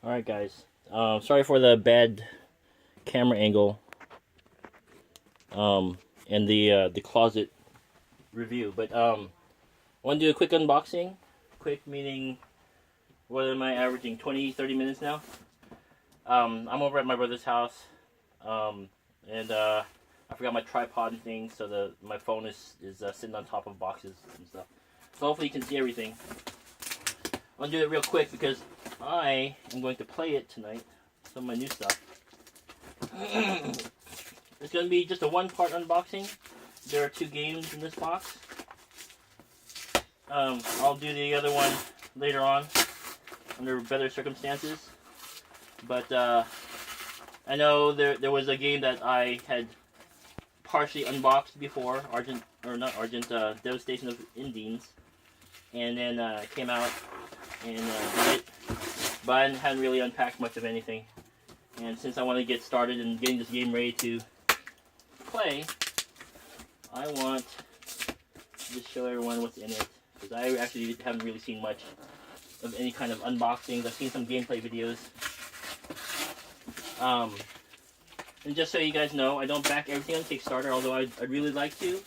Alright guys, sorry for the bad camera angle and the closet review, but I want to do a quick unboxing. Quick meaning, what am I averaging, 20-30 minutes now? I'm over at my brother's house, and I forgot my tripod and things, so my phone is sitting on top of boxes and stuff. So hopefully you can see everything. I'm going to do it real quick because I am going to play it tonight, some of my new stuff. It's going to be just a one-part unboxing. There are 2 games in this box. I'll do the other one later on under better circumstances. But I know there was a game that I had partially unboxed before, Devastation of Indians, and then it came out and did it, but I hadn't really unpacked much of anything. And since I want to get started and getting this game ready to play, I want to just show everyone what's in it, because I actually haven't really seen much of any kind of unboxings. I've seen some gameplay videos. And just so you guys know, I don't back everything on Kickstarter, although I'd really like to.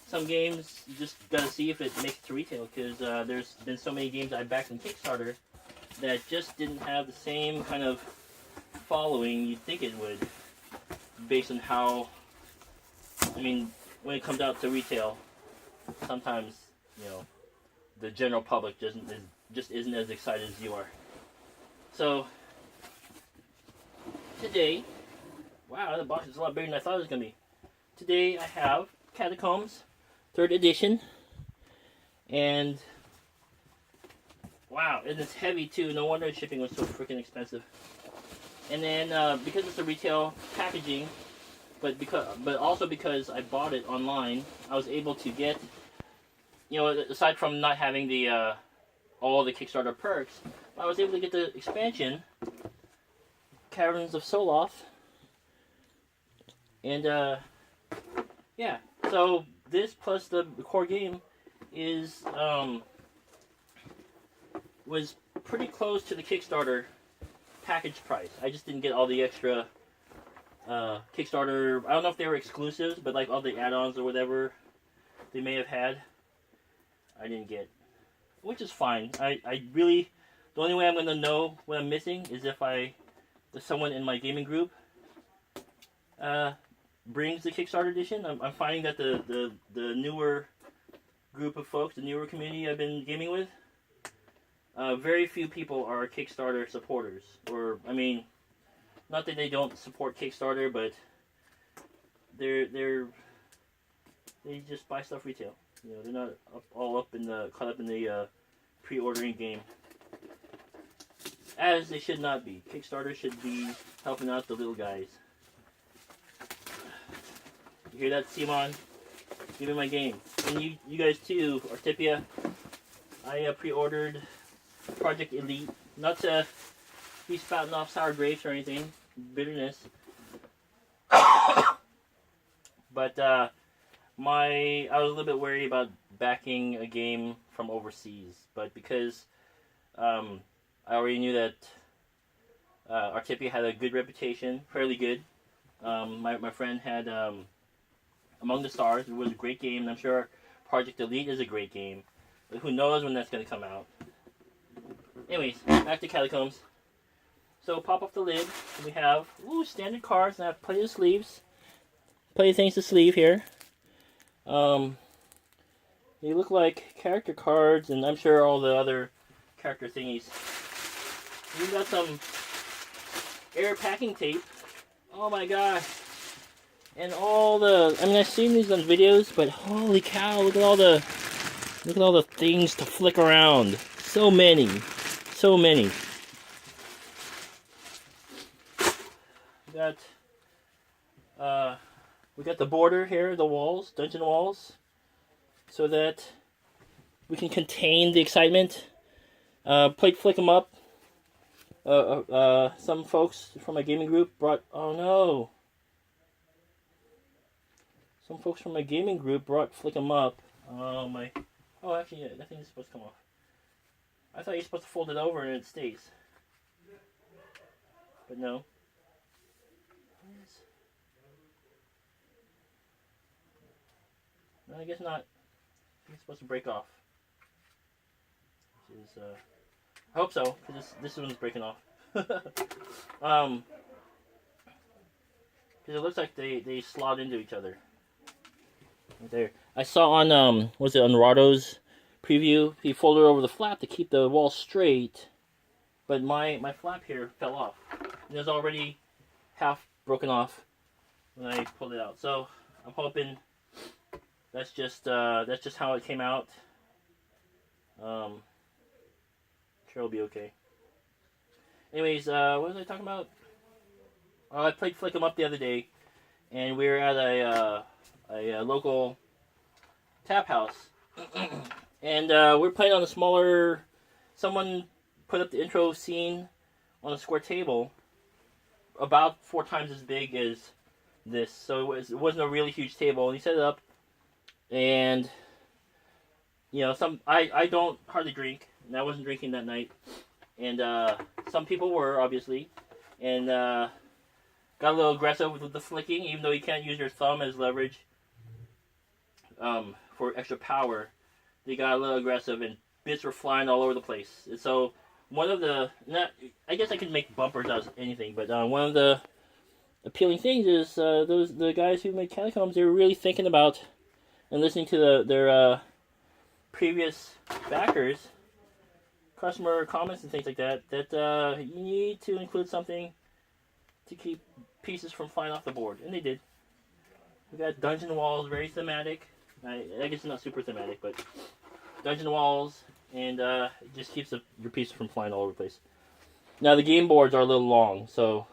Some games, you just gotta see if it makes it to retail, because there's been so many games I backed on Kickstarter that just didn't have the same kind of following you'd think it would, based on how, when it comes out to retail, sometimes, the general public just isn't as excited as you are. So, today, wow, the box is a lot bigger than I thought it was going to be. Today I have Catacombs, 3rd edition, and wow, and it's heavy too. No wonder shipping was so freaking expensive. And then because it's a retail packaging, but also because I bought it online, I was able to get, aside from not having the all the Kickstarter perks, I was able to get the expansion, Caverns of Soloth. And yeah, so this plus the core game is was pretty close to the Kickstarter package price. I just didn't get all the extra Kickstarter. I don't know if they were exclusives, but like all the add-ons or whatever they may have had, I didn't get, which is fine. I really, the only way I'm gonna know what I'm missing is if someone in my gaming group brings the Kickstarter edition. I'm finding that the newer group of folks, the newer community I've been gaming with, very few people are Kickstarter supporters. Or, not that they don't support Kickstarter, but they just buy stuff retail. They're not caught up in the pre-ordering game, as they should not be. Kickstarter should be helping out the little guys. You hear that, Simon? Give me my game. And you guys too, Artipia. I pre-ordered Project Elite. Not to be spouting off sour grapes or anything, bitterness. But I was a little bit wary about backing a game from overseas. But because I already knew that Artipia had a good reputation, fairly good. My friend had Among the Stars. It was a great game, and I'm sure Project Elite is a great game. But who knows when that's going to come out. Anyways, back to Catacombs. So, pop off the lid. We have standard cards, and I have plenty of sleeves. Plenty of things to sleeve here. They look like character cards, and I'm sure all the other character thingies. We got some air packing tape. Oh my gosh. And all the, I've seen these on videos, but holy cow, look at all the things to flick around. So many. We got the border here, the walls, dungeon walls, so that we can contain the excitement. Flick them up. Some folks from my gaming group brought, Some folks from my gaming group brought Flick 'em Up. Actually, yeah, that thing is supposed to come off. I thought you're supposed to fold it over and it stays. but no. No, I guess not. It's supposed to break off. Which is, I hope so, because this one's breaking off. Because it looks like they slot into each other. Right there. I saw on, was it on Rado's preview? He folded over the flap to keep the wall straight, but my flap here fell off. And it was already half broken off when I pulled it out. So I'm hoping that's just how it came out. Sure it'll be okay. Anyways, what was I talking about? I played Flick 'em Up the other day, and we were at a local tap house, and we're playing on a smaller. Someone put up the intro scene on a square table, about 4 times as big as this. So it wasn't a really huge table, and he set it up, and I don't hardly drink, and I wasn't drinking that night, and some people were obviously, and got a little aggressive with the flicking, even though you can't use your thumb as leverage for extra power. They got a little aggressive, and bits were flying all over the place. And so one of the, I guess I could make bumpers out of anything, but one of the appealing things is the guys who made Catacombs, they were really thinking about and listening to their previous backers, customer comments and things like that, that you need to include something to keep pieces from flying off the board, and they did. We got dungeon walls, very thematic. I guess it's not super thematic, but dungeon walls, and it just keeps your pieces from flying all over the place. Now the game boards are a little long, so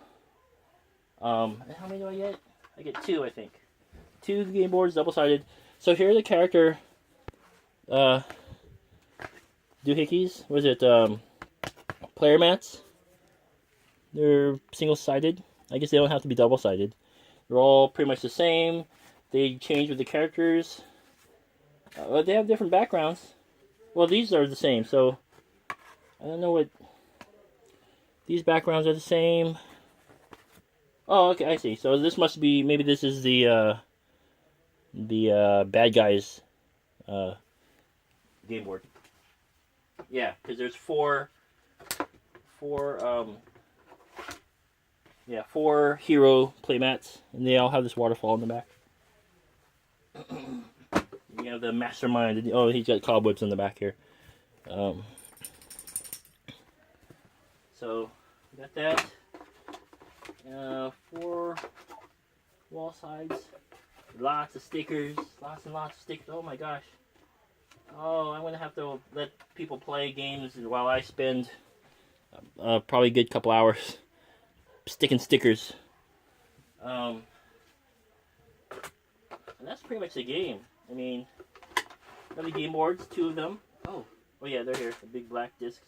and how many do I get? I get 2, I think. 2 game boards, double-sided. So here are the character doohickeys. What is it? Player mats. They're single-sided. I guess they don't have to be double-sided. They're all pretty much the same. They change with the characters. They have different backgrounds. Well, these are the same, so I don't know what... These backgrounds are the same. Oh, okay, I see. So this must be... Maybe this is the bad guys game board. Yeah, because there's four hero playmats, and they all have this waterfall in the back. You have the mastermind. Oh, he's got cobwebs in the back here. So, we got that. 4 wall sides. Lots of stickers. Lots and lots of stickers. Oh my gosh. Oh, I'm going to have to let people play games while I spend probably a good couple hours sticking stickers. And that's pretty much the game. I mean, the game boards, 2 of them. Oh yeah, they're here. The big black discs.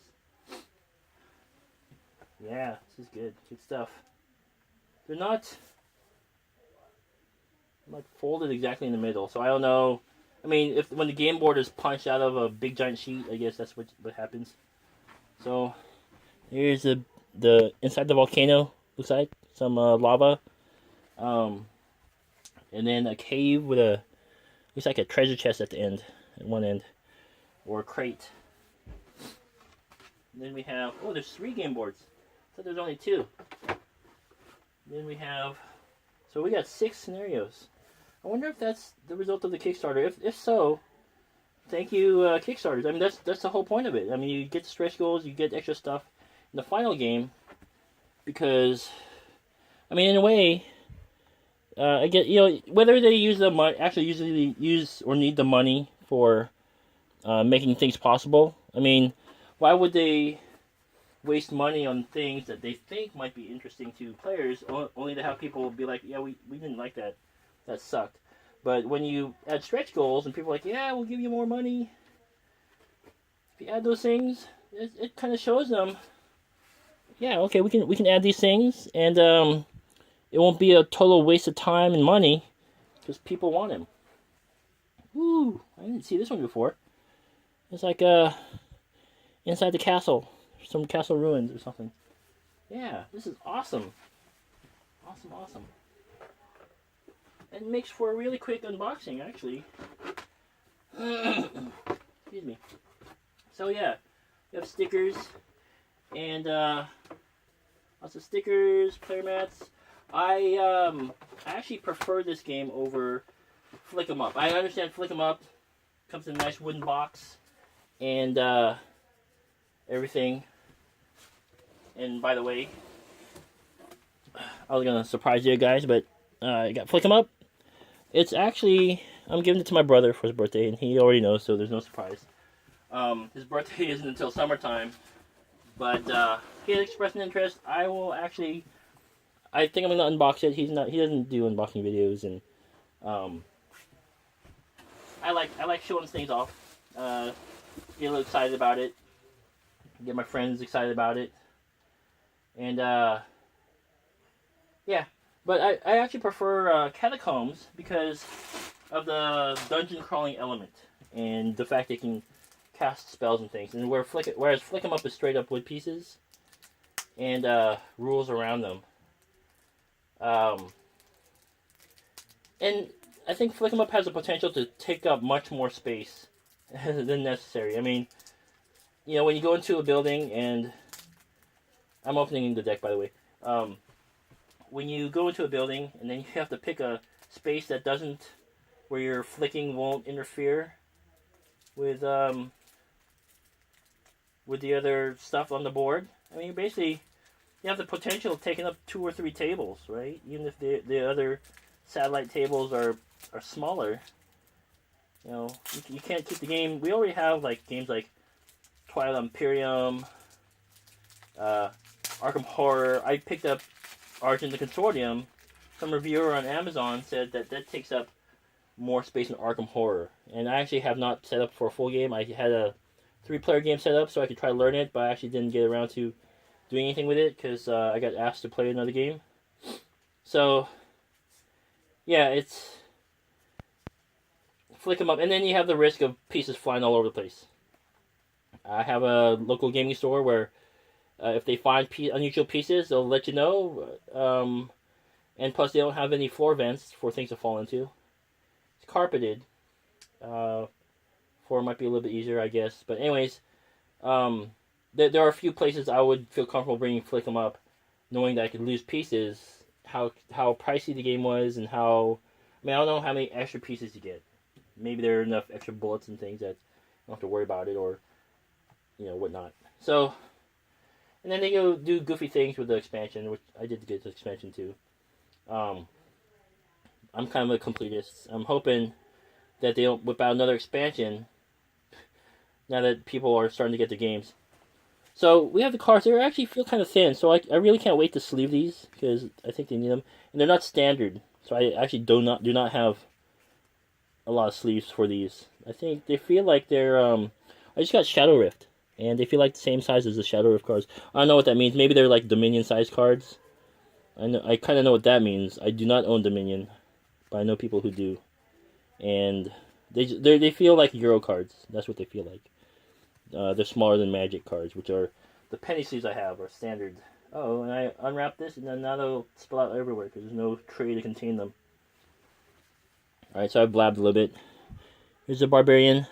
Yeah, this is good. Good stuff. They're not like folded exactly in the middle, so I don't know. I mean, when the game board is punched out of a big giant sheet, I guess that's what happens. So here's the inside the volcano. Looks like some lava, and then a cave with looks like a treasure chest at the end, at one end, or a crate. And then we have there's 3 game boards. I thought there's only 2. Then we have, so we got 6 scenarios. I wonder if that's the result of the Kickstarter. If so, thank you, Kickstarters. I mean, that's the whole point of it. I mean, you get stretch goals, you get extra stuff in the final game, because, I mean, in a way, I get, whether they use the money, actually usually use or need the money for making things possible. I mean, why would they waste money on things that they think might be interesting to players, only to have people be like, yeah, we didn't like that. That sucked. But when you add stretch goals and people are like, yeah, we'll give you more money. If you add those things, it kind of shows them, yeah, okay, we can add these things, and it won't be a total waste of time and money because people want them. Ooh, I didn't see this one before. It's like inside the castle, some castle ruins or something. yeah, this is awesome. Awesome, awesome. It makes for a really quick unboxing, actually. Excuse me. So yeah, we have stickers and lots of stickers, player mats. I actually prefer this game over Flick 'em Up. I understand Flick 'em Up comes in a nice wooden box and everything. And by the way, I was gonna surprise you guys, but I got Flick 'em Up. It's actually, I'm giving it to my brother for his birthday, and he already knows, so there's no surprise. His birthday isn't until summertime, but he has expressed an interest. I will actually, I think I'm gonna unbox it. He doesn't do unboxing videos, and I like showing things off. Get a little excited about it. Get my friends excited about it, and yeah. But I actually prefer Catacombs because of the dungeon crawling element and the fact they can cast spells and things. And whereas Flick 'em Up is straight up wood pieces and rules around them. And I think Flick 'em Up has the potential to take up much more space than necessary. I mean, you know, when you go into a building, and I'm opening the deck, by the way. When you go into a building and then you have to pick a space that doesn't, where your flicking won't interfere with the other stuff on the board. I mean, basically, you have the potential of taking up 2 or 3 tables, right? Even if the other satellite tables are smaller. You know, you can't keep the game. We already have like games like Twilight Imperium, Arkham Horror. I picked up Argent the Consortium. Some reviewer on Amazon said that takes up more space than Arkham Horror. And I actually have not set up for a full game. I had a 3-player game set up so I could try to learn it, but I actually didn't get around to doing anything with it because I got asked to play another game. So, yeah, it's Flick 'em Up. And then you have the risk of pieces flying all over the place. I have a local gaming store where if they find unusual pieces, they'll let you know. And plus, they don't have any floor vents for things to fall into. It's carpeted. Floor might be a little bit easier, I guess. But anyways, there are a few places I would feel comfortable bringing Flick 'em Up, knowing that I could lose pieces. How pricey the game was, and how, I mean, I don't know how many extra pieces you get. Maybe there are enough extra bullets and things that you don't have to worry about it, or whatnot. So. And then they go do goofy things with the expansion, which I did get the expansion too. I'm kind of a completist. I'm hoping that they don't whip out another expansion now that people are starting to get the games. So we have the cards. They actually feel kind of thin, so I really can't wait to sleeve these because I think they need them. And they're not standard, so I actually do not have a lot of sleeves for these. I think they feel like they're. I just got Shadow Rift. And they feel like the same size as the Shadow Rift cards. I don't know what that means. Maybe they're like Dominion-sized cards. I kind of know what that means. I do not own Dominion, but I know people who do. And they feel like Euro cards. That's what they feel like. They're smaller than Magic cards, which are the penny sleeves I have are standard. Oh, and I unwrap this, and then now they'll spill out everywhere because there's no tray to contain them. All right, so I blabbed a little bit. Here's the Barbarian.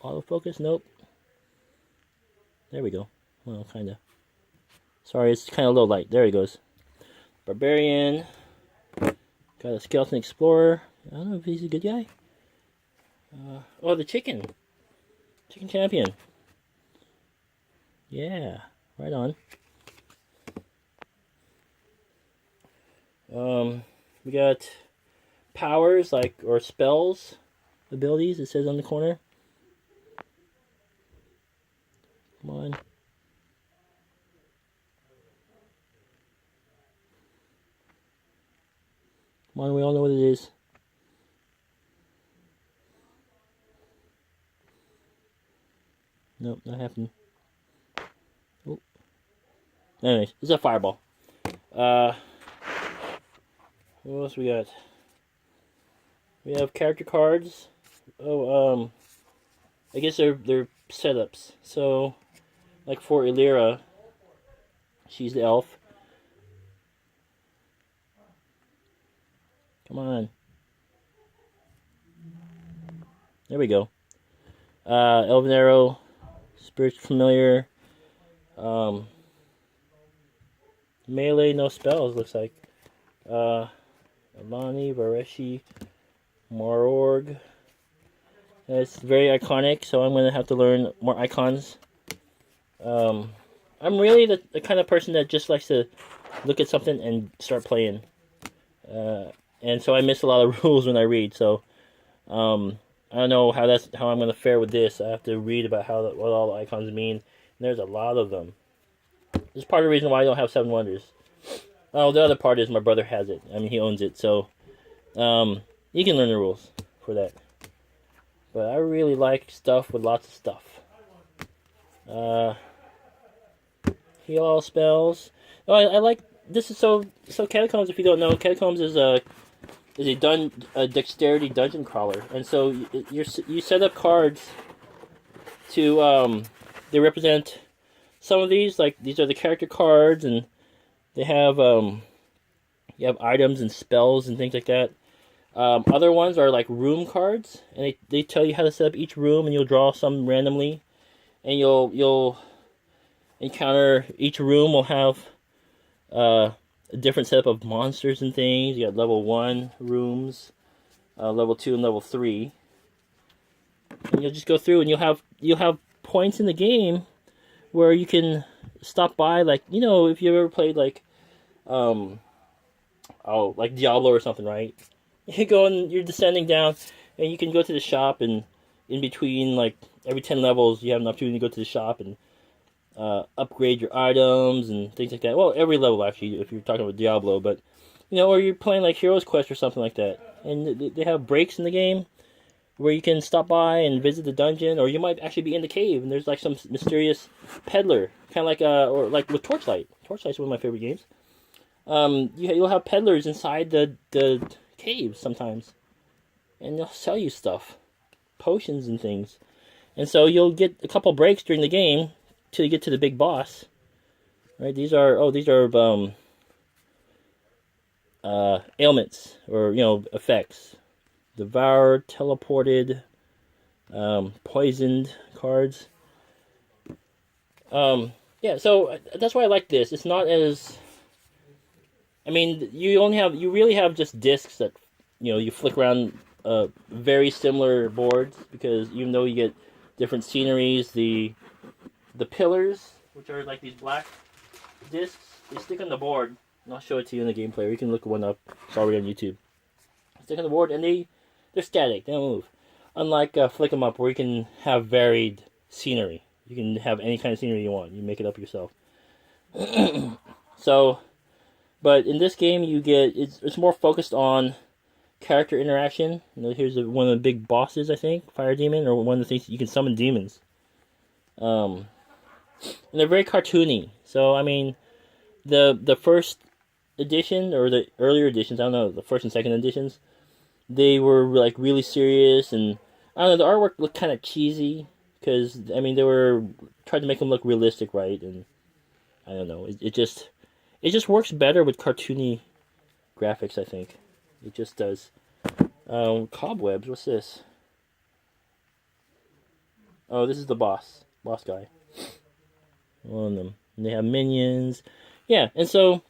Autofocus? Nope. There we go. Well, kind of. Sorry, it's kind of low light. There he goes. Barbarian. Got a Skeleton Explorer. I don't know if he's a good guy. Oh, the Chicken. Chicken Champion. Yeah, right on. We got powers, or spells, abilities, it says on the corner. Come on. Come on, we all know what it is. Nope, not happening. Oh. Anyways, it's a fireball. What else we got? We have character cards. Oh, I guess they're setups. So, like for Illyria, She's the elf. Come on. There we go. Elven Arrow, Spiritual Familiar, melee, no spells, looks like. Alani, Vareshi, Mororg. It's very iconic, so I'm going to have to learn more icons. I'm really the kind of person that just likes to look at something and start playing. And so I miss a lot of rules when I read, so I don't know how I'm going to fare with this. I have to read about what all the icons mean. And there's a lot of them. This is part of the reason why I don't have Seven Wonders. Oh, the other part is my brother has it. I mean, he owns it, so you can learn the rules for that. But I really like stuff with lots of stuff. Heal all spells. Oh, I like this. Is so Catacombs. If you don't know, Catacombs is a dexterity dungeon crawler, and so you set up cards to they represent some of these. Like these are the character cards, and they have you have items and spells and things like that. Other ones are like room cards, and they tell you how to set up each room, and you'll draw some randomly, and you'll encounter each room will have a different setup of monsters and things. You got level 1 rooms, level 2 and level 3, and you'll just go through, and you'll have points in the game where you can stop by, like, you know, if you ever played like like Diablo or something, right? You go and you're descending down, and you can go to the shop, and in between, like, every 10 levels, you have an opportunity to go to the shop and upgrade your items and things like that. Well, every level, actually, if you're talking about Diablo, but, you know, or you're playing, like, Hero's Quest or something like that. And they have breaks in the game where you can stop by and visit the dungeon, or you might actually be in the cave, and there's, like, some mysterious peddler, kind of like, or like with Torchlight. Torchlight's one of my favorite games. You'll have peddlers inside the caves sometimes, and they'll sell you stuff, potions and things, and so you'll get a couple breaks during the game till you get to the big boss. Right? These are ailments, or, you know, effects. Devoured, teleported, poisoned cards. Yeah, so that's why I like this. It's not as, I mean, you really have just discs that, you know, you flick around very similar boards, because even though you get different sceneries, the pillars, which are like these black discs, they stick on the board, and I'll show it to you in the gameplay, or you can look one up. It's already on YouTube. Stick on the board, and they're static. They don't move. Unlike Flick 'em Up, where you can have varied scenery. You can have any kind of scenery you want. You make it up yourself. So, but in this game, it's more focused on character interaction. You know, here's one of the big bosses, I think, Fire Demon, or one of the things you can summon demons. And they're very cartoony. So, I mean, the first edition, or the earlier editions, I don't know, the first and second editions, they were like really serious, and I don't know, the artwork looked kind of cheesy, because, I mean, they were tried to make them look realistic, right? And I don't know, it just works better with cartoony graphics, I think. It just does. Cobwebs, what's this? Oh, this is the boss guy. One of them. And they have minions. Yeah, and so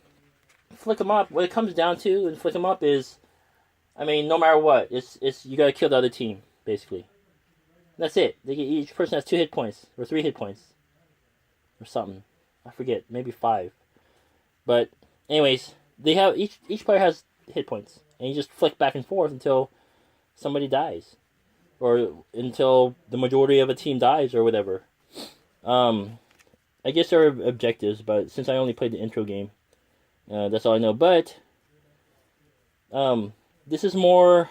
Flick 'em Up, what it comes down to in Flick 'em Up is, I mean, no matter what, it's you gotta kill the other team, basically. That's it. Each person has 2 hit points, or 3 hit points, or something. I forget, maybe 5. But anyways, they have each player has hit points, and you just flick back and forth until somebody dies, or until the majority of a team dies, or whatever. I guess there are objectives, but since I only played the intro game, that's all I know. But this is more.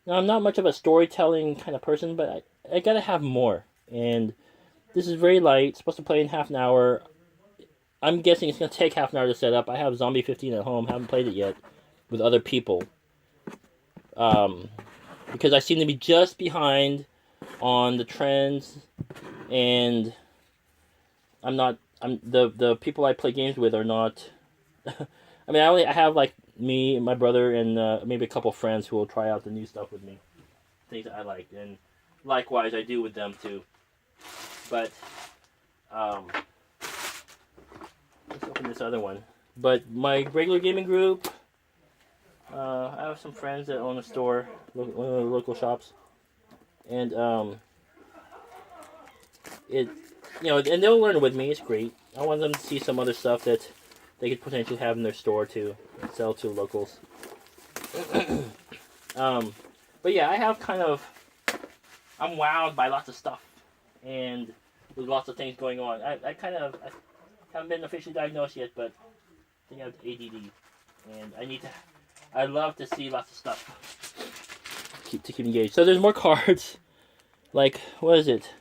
Now, I'm not much of a storytelling kind of person, but I gotta have more. And this is very light. It's supposed to play in half an hour. I'm guessing it's gonna take half an hour to set up. I have Zombie 15 at home. Haven't played it yet with other people. Because I seem to be just behind on the trends, and I'm not the people I play games with are not. I mean, I have like me and my brother and maybe a couple friends who will try out the new stuff with me, things that I like, and likewise I do with them too. But let's open this other one. But my regular gaming group, I have some friends that own a store, one of the local shops, and it, and they'll learn with me. It's great. I want them to see some other stuff that they could potentially have in their store to sell to locals. But yeah, I have I'm wowed by lots of stuff, and with lots of things going on. I haven't been officially diagnosed yet, but I think I have ADD, and I love to see lots of stuff to keep engaged. So there's more cards. Like, what is it?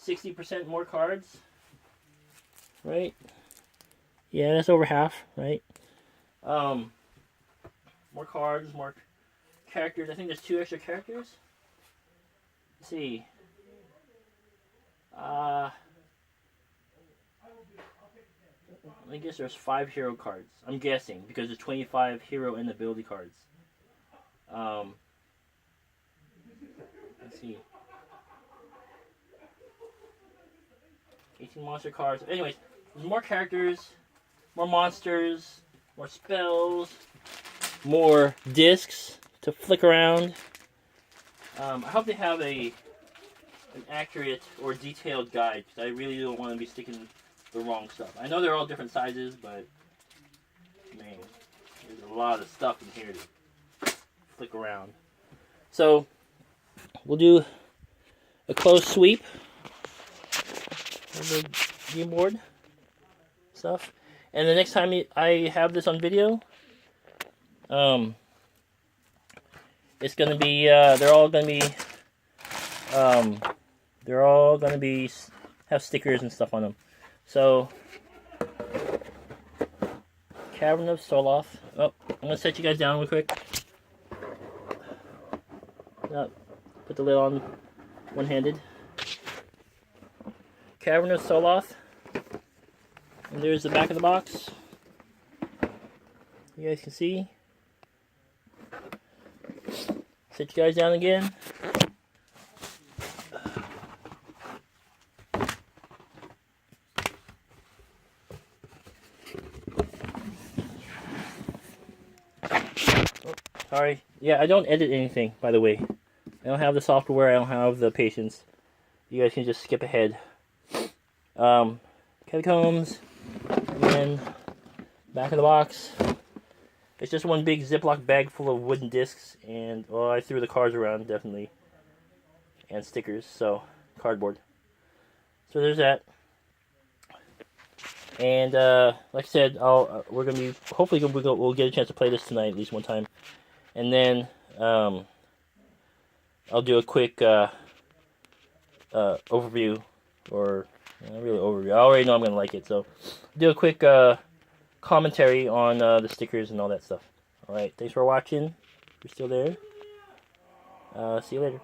60% more cards, right? Yeah, that's over half, right? More cards, more characters. I think there's 2 extra characters. Let's see. I guess there's 5 hero cards. I'm guessing because there's 25 hero and ability cards. Let's see. 18 monster cards. Anyways, there's more characters, more monsters, more spells, more discs to flick around. I hope they have an accurate or detailed guide, because I really don't want to be sticking the wrong stuff. I know they're all different sizes, but man, there's a lot of stuff in here to flick around. So we'll do a close sweep of the game board stuff, and the next time I have this on video, it's gonna be they're all gonna be have stickers and stuff on them. So, Cavern of Soloth. Oh, I'm gonna set you guys down real quick. Put the lid on one-handed. Cavern of Soloth. And there's the back of the box. You guys can see. Set you guys down again. Sorry. Yeah, I don't edit anything, by the way. I don't have the software, I don't have the patience. You guys can just skip ahead. Catacombs, and then back of the box. It's just one big Ziploc bag full of wooden discs, and I threw the cards around, definitely. And stickers, so cardboard. So there's that. And like I said, we're gonna be hopefully we'll get a chance to play this tonight at least one time, and then I'll do a quick overview, or not really overview. I already know I'm gonna like it, so do a quick commentary on the stickers and all that stuff. All right, thanks for watching. If you're still there, see you later.